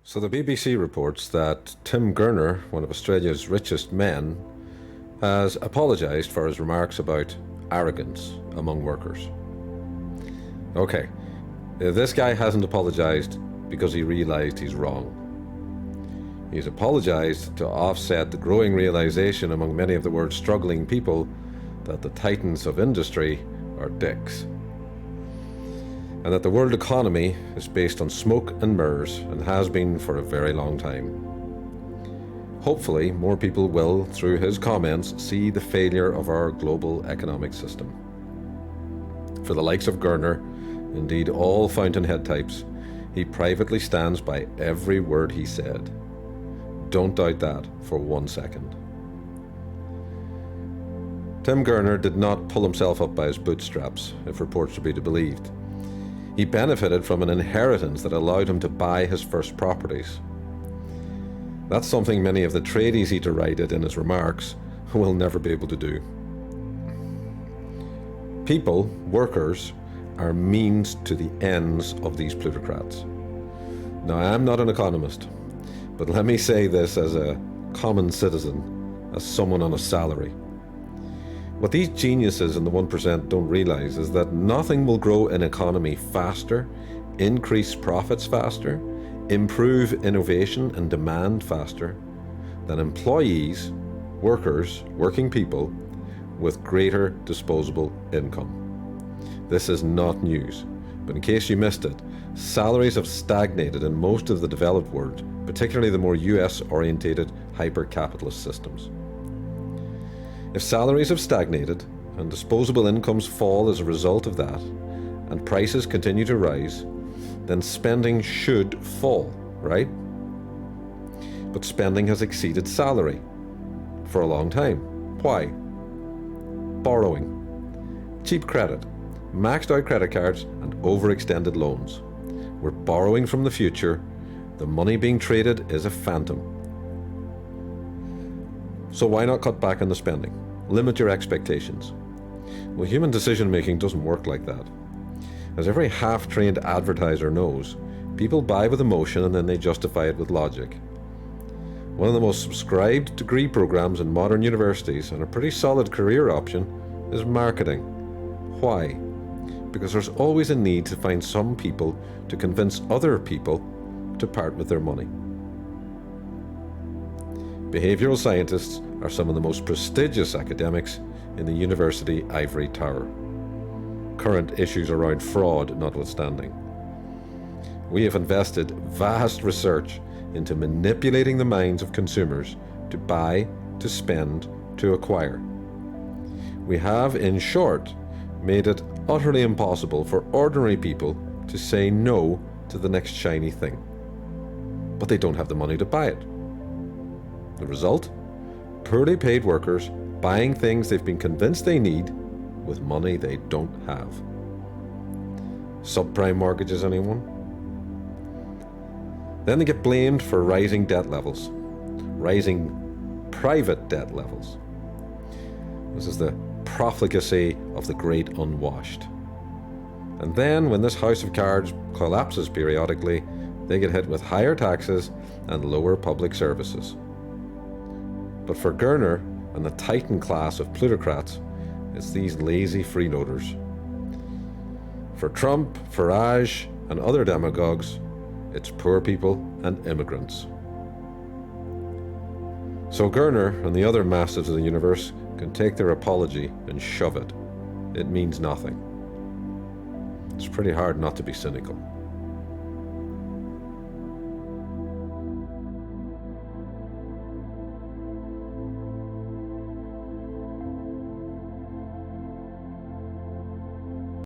So the BBC reports that Tim Gurner, one of Australia's richest men, has apologised for his remarks about arrogance among workers. Okay, this guy hasn't apologised because he realised he's wrong. He's apologised to offset the growing realisation among many of the world's struggling people that the titans of industry are dicks, and that the world economy is based on smoke and mirrors and has been for a very long time. Hopefully, more people will, through his comments, see the failure of our global economic system. For the likes of Gurner, indeed all fountainhead types, he privately stands by every word he said. Don't doubt that for 1 second. Tim Gurner did not pull himself up by his bootstraps, if reports are to be believed. He benefited from an inheritance that allowed him to buy his first properties. That's something many of the tradies he derided in his remarks will never be able to do. People, workers, are means to the ends of these plutocrats. Now, I'm not an economist, but let me say this as a common citizen, as someone on a salary. What these geniuses in the 1% don't realize is that nothing will grow an economy faster, increase profits faster, improve innovation and demand faster than employees, workers, working people with greater disposable income. This is not news, but in case you missed it, salaries have stagnated in most of the developed world, particularly the more US-orientated hyper-capitalist systems. If salaries have stagnated and disposable incomes fall as a result of that, and prices continue to rise, then spending should fall, right? But spending has exceeded salary for a long time. Why? Borrowing, cheap credit, maxed out credit cards, and overextended loans. We're borrowing from the future. The money being traded is a phantom. So why not cut back on the spending? Limit your expectations. Well, human decision-making doesn't work like that. As every half-trained advertiser knows, people buy with emotion and then they justify it with logic. One of the most subscribed degree programs in modern universities, and a pretty solid career option, is marketing. Why? Because there's always a need to find some people to convince other people to part with their money. Behavioral scientists are some of the most prestigious academics in the university ivory tower. Current issues around fraud notwithstanding. We have invested vast research into manipulating the minds of consumers to buy, to spend, to acquire. We have, in short, made it utterly impossible for ordinary people to say no to the next shiny thing. But they don't have the money to buy it. The result? Poorly paid workers buying things they've been convinced they need with money they don't have. Subprime mortgages, anyone? Then they get blamed for rising debt levels, rising private debt levels. This is the profligacy of the great unwashed. And then when this house of cards collapses periodically, they get hit with higher taxes and lower public services. But for Gurner and the titan class of plutocrats, it's these lazy freeloaders. For Trump, Farage, and other demagogues, it's poor people and immigrants. So Gurner and the other masters of the universe can take their apology and shove it. It means nothing. It's pretty hard not to be cynical.